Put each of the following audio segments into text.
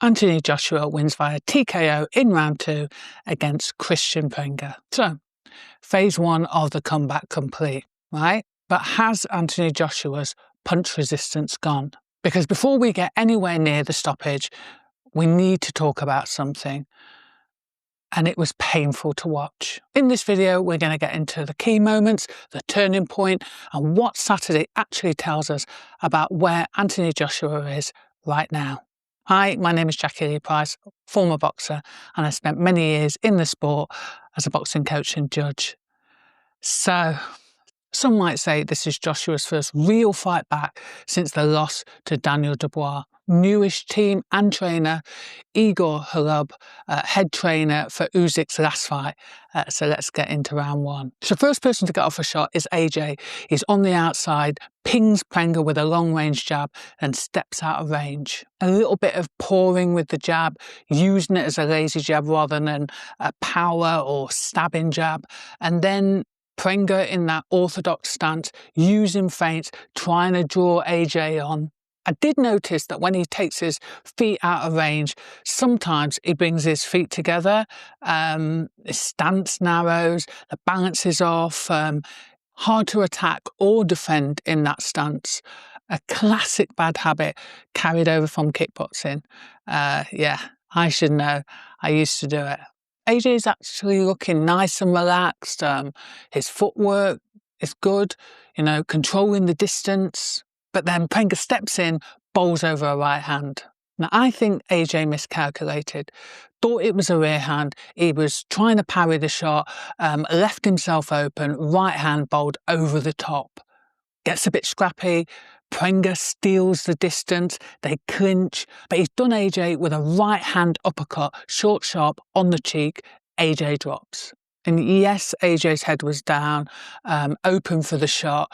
Anthony Joshua wins via TKO in round 2 against Kristian Prenga. So, phase 1 of the comeback complete, right? But has Anthony Joshua's punch resistance gone? Because before we get anywhere near the stoppage, we need to talk about something. And it was painful to watch. In this video, we're going to get into the key moments, the turning point, and what Saturday actually tells us about where Anthony Joshua is right now. Hi, my name is Jacqui-Lee Pryce, former boxer, and I spent many years in the sport as a boxing coach and judge. So, some might say this is Joshua's first real fight back since the loss to Daniel Dubois. Newish team and trainer, Igor Halub, head trainer for Usyk's last fight. So let's get into round 1. So first person to get off a shot is AJ. He's on the outside, pings Prenga with a long-range jab and steps out of range. A little bit of pouring with the jab, using it as a lazy jab rather than a power or stabbing jab. And then Prenga in that orthodox stance, using feints, trying to draw AJ on. I did notice that when he takes his feet out of range, sometimes he brings his feet together, his stance narrows, the balance is off, hard to attack or defend in that stance. A classic bad habit carried over from kickboxing. Yeah, I should know. I used to do it. AJ is actually looking nice and relaxed. His footwork is good, controlling the distance. But then Prenga steps in, bowls over a right hand. Now, I think AJ miscalculated. Thought it was a rear hand. He was trying to parry the shot, left himself open, right hand bowled over the top. Gets a bit scrappy. Prenga steals the distance. They clinch. But he's done AJ with a right hand uppercut, short, sharp, on the cheek. AJ drops. And yes, AJ's head was down, open for the shot.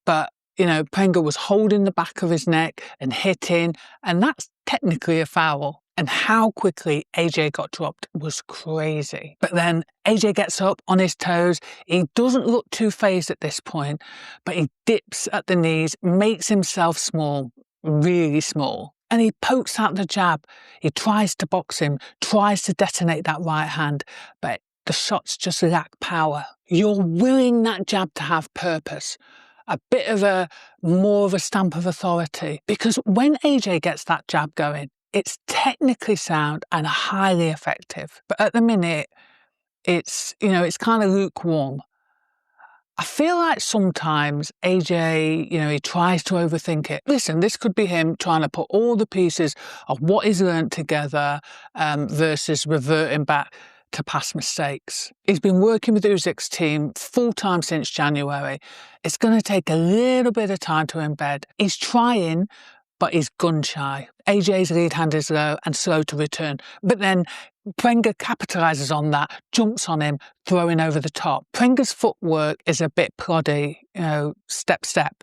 But Prenga was holding the back of his neck and hitting, and that's technically a foul. And how quickly AJ got dropped was crazy. But then AJ gets up on his toes. He doesn't look too phased at this point, but he dips at the knees, makes himself small, really small. And he pokes out the jab. He tries to box him, tries to detonate that right hand, but the shots just lack power. You're willing that jab to have purpose. A bit of more of a stamp of authority. Because when AJ gets that jab going, it's technically sound and highly effective. But at the minute, it's kind of lukewarm. I feel like sometimes AJ, he tries to overthink it. Listen, this could be him trying to put all the pieces of what he's learned together versus reverting back to past mistakes. He's been working with Usyk's team full-time since January. It's going to take a little bit of time to embed. He's trying, but he's gun-shy. AJ's lead hand is low and slow to return. But then Prenga capitalises on that, jumps on him, throwing over the top. Prenga's footwork is a bit ploddy, step.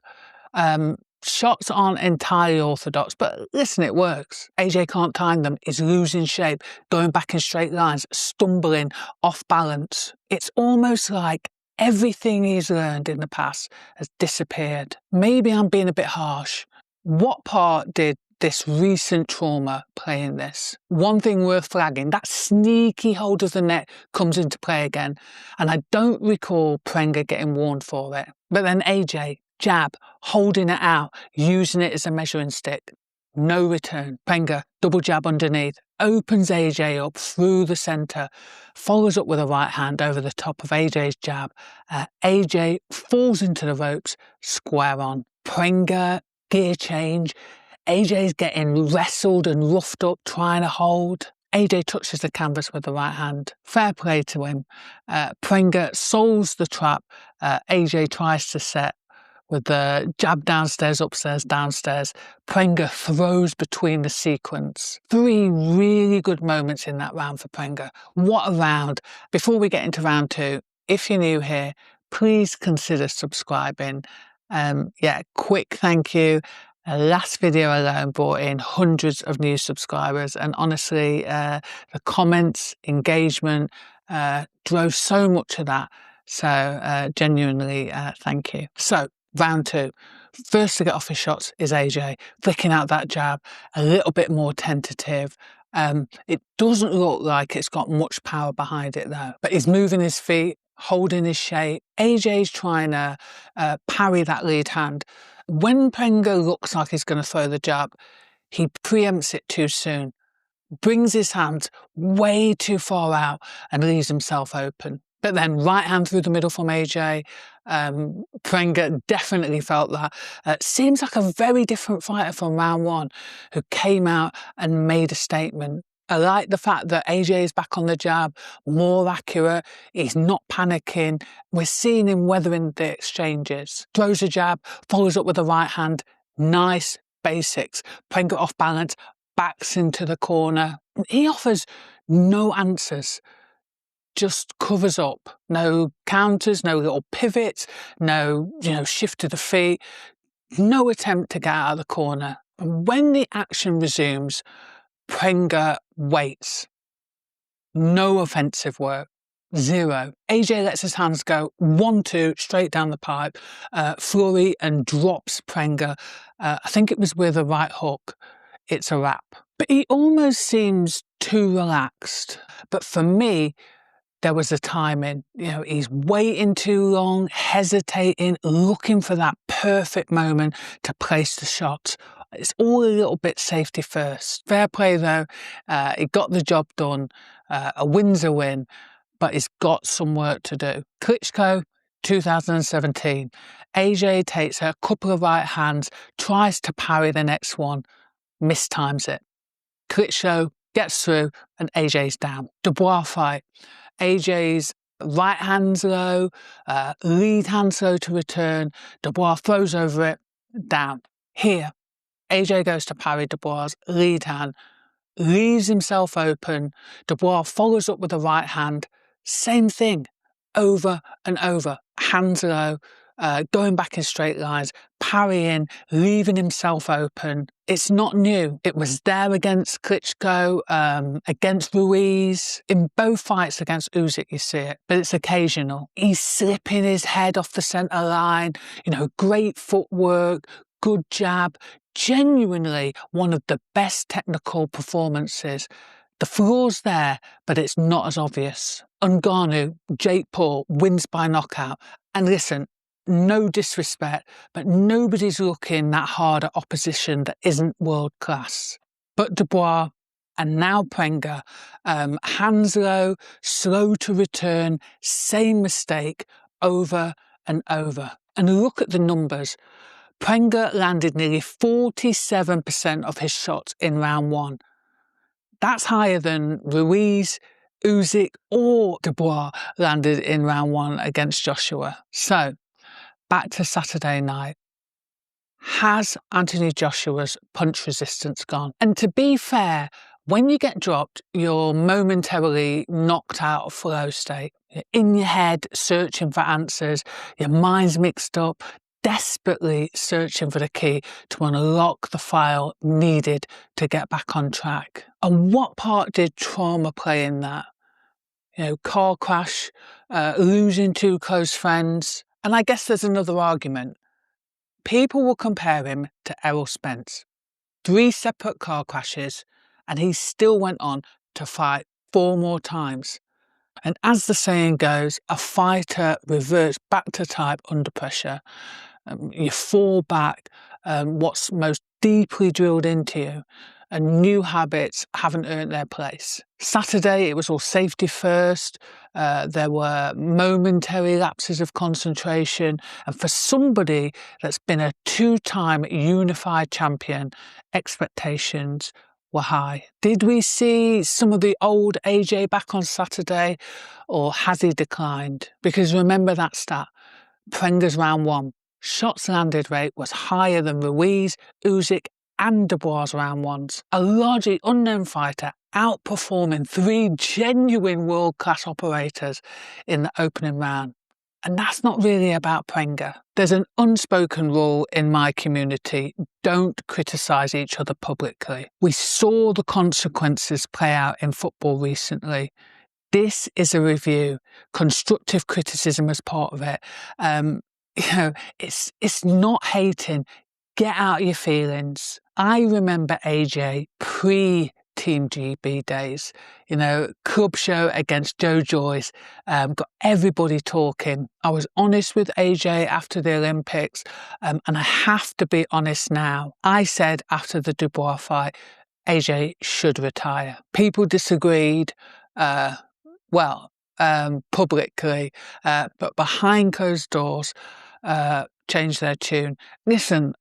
Shots aren't entirely orthodox, but listen, it works. AJ can't time them. He's losing shape, going back in straight lines, stumbling, off balance. It's almost like everything he's learned in the past has disappeared. Maybe I'm being a bit harsh. What part did this recent trauma play in this? One thing worth flagging, that sneaky hold of the neck comes into play again, and I don't recall Prenga getting warned for it. But then AJ, jab, holding it out, using it as a measuring stick. No return. Prenga, double jab underneath, opens AJ up through the centre, follows up with a right hand over the top of AJ's jab. AJ falls into the ropes, square on. Prenga, gear change. AJ's getting wrestled and roughed up, trying to hold. AJ touches the canvas with the right hand. Fair play to him. Prenga solves the trap. AJ tries to set with the jab downstairs, upstairs, downstairs. Prenga throws between the sequence. 3 really good moments in that round for Prenga. What a round. Before we get into round 2, if you're new here, please consider subscribing. Quick thank you. Last video alone brought in hundreds of new subscribers, and honestly, the comments, engagement drove so much of that. So genuinely, thank you. So round 2, first to get off his shots is AJ, flicking out that jab, a little bit more tentative. It doesn't look like it's got much power behind it though, but he's moving his feet, holding his shape. AJ's trying to parry that lead hand. When Prenga looks like he's going to throw the jab, he preempts it too soon, brings his hand way too far out and leaves himself open. But then right hand through the middle from AJ. Prenga definitely felt that. Seems like a very different fighter from round one who came out and made a statement. I like the fact that AJ is back on the jab, more accurate, he's not panicking. We're seeing him weathering the exchanges. Throws a jab, follows up with the right hand. Nice basics. Prenga off balance, backs into the corner. He offers no answers. Just covers up. No counters, no little pivots, no, shift to the feet, no attempt to get out of the corner. And when the action resumes, Prenga waits. No offensive work. Zero. AJ lets his hands go 1-2 straight down the pipe. Fury and drops Prenga. I think it was with a right hook. It's a wrap. But he almost seems too relaxed. But for me, there was a timing. He's waiting too long, hesitating, looking for that perfect moment to place the shot. It's all a little bit safety first. Fair play though, he got the job done. A win's a win, but he's got some work to do. Klitschko, 2017. AJ takes a couple of right hands, tries to parry the next one, mistimes it. Klitschko gets through and AJ's down. Dubois fight. AJ's right hand's low, lead hand slow to return. Dubois throws over it, down. Here, AJ goes to parry Dubois' lead hand, leaves himself open. Dubois follows up with the right hand. Same thing, over and over. Hands low, going back in straight lines, parrying, leaving himself open. It's not new. It was there against Klitschko, against Ruiz. In both fights against Usyk, you see it, but it's occasional. He's slipping his head off the centre line, great footwork, good jab. Genuinely one of the best technical performances. The floor's there, but it's not as obvious. Ngannou, Jake Paul wins by knockout. And listen, no disrespect, but nobody's looking that hard at opposition that isn't world class. But Dubois and now Prenga, hands low, slow to return, same mistake over and over. And look at the numbers. Prenga landed nearly 47% of his shots in round one. That's higher than Ruiz, Usyk or Dubois landed in round one against Joshua. So, back to Saturday night. Has Anthony Joshua's punch resistance gone? And to be fair, when you get dropped, you're momentarily knocked out of flow state. You're in your head, searching for answers. Your mind's mixed up, desperately searching for the key to unlock the file needed to get back on track. And what part did trauma play in that? Car crash, losing two close friends. And I guess there's another argument. People will compare him to Errol Spence. 3 separate car crashes, and he still went on to fight 4 more times. And as the saying goes, a fighter reverts back to type under pressure. You fall back, what's most deeply drilled into you, and new habits haven't earned their place. Saturday, it was all safety first. There were momentary lapses of concentration. And for somebody that's been a 2-time unified champion, expectations were high. Did we see some of the old AJ back on Saturday, or has he declined? Because remember that stat, Prenga's round one. Shots landed rate was higher than Ruiz, Usyk and Dubois' round ones. A largely unknown fighter outperforming 3 genuine world-class operators in the opening round. And that's not really about Prenga. There's an unspoken rule in my community: don't criticise each other publicly. We saw the consequences play out in football recently. This is a review. Constructive criticism as part of it. It's not hating. Get out your feelings. I remember AJ Team GB days. You know, club show against Joe Joyce, got everybody talking. I was honest with AJ after the Olympics, and I have to be honest now. I said after the Dubois fight, AJ should retire. People disagreed, publicly, but behind closed doors, changed their tune. Listen,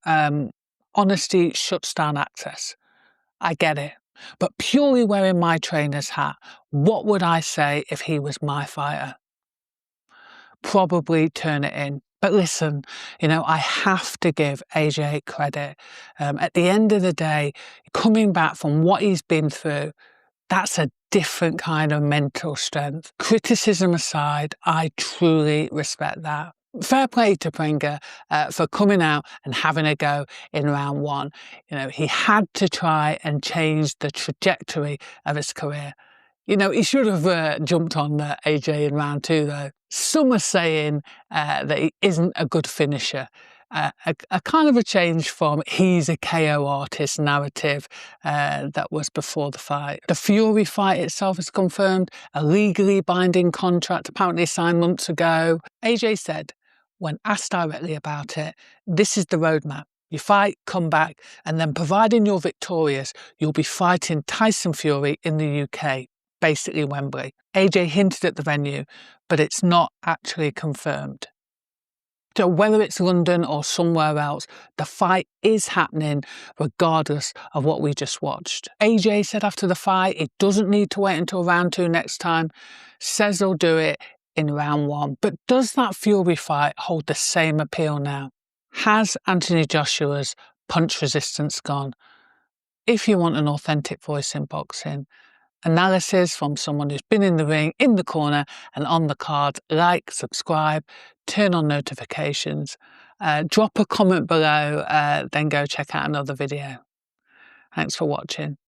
honesty shuts down access. I get it. But purely wearing my trainer's hat, what would I say if he was my fighter? Probably turn it in. But listen, you know, I have to give AJ credit. At the end of the day, coming back from what he's been through, that's a different kind of mental strength. Criticism aside, I truly respect that. Fair play to Prenga for coming out and having a go in round one. You know, he had to try and change the trajectory of his career. You know, he should have jumped on AJ in round two, though. Some are saying that he isn't a good finisher. A kind of a change from he's a KO artist narrative that was before the fight. The Fury fight itself is confirmed, a legally binding contract apparently signed months ago. AJ said, when asked directly about it, this is the roadmap. You fight, come back, and then providing you're victorious, you'll be fighting Tyson Fury in the UK, basically Wembley. AJ hinted at the venue, but it's not actually confirmed. So whether it's London or somewhere else, the fight is happening regardless of what we just watched. AJ said after the fight he doesn't need to wait until round two next time, says he'll do it in round one. But does that Fury fight hold the same appeal now? Has Anthony Joshua's punch resistance gone? If you want an authentic voice in boxing, analysis from someone who's been in the ring, in the corner and on the card, like, subscribe, turn on notifications, drop a comment below, then go check out another video. Thanks for watching.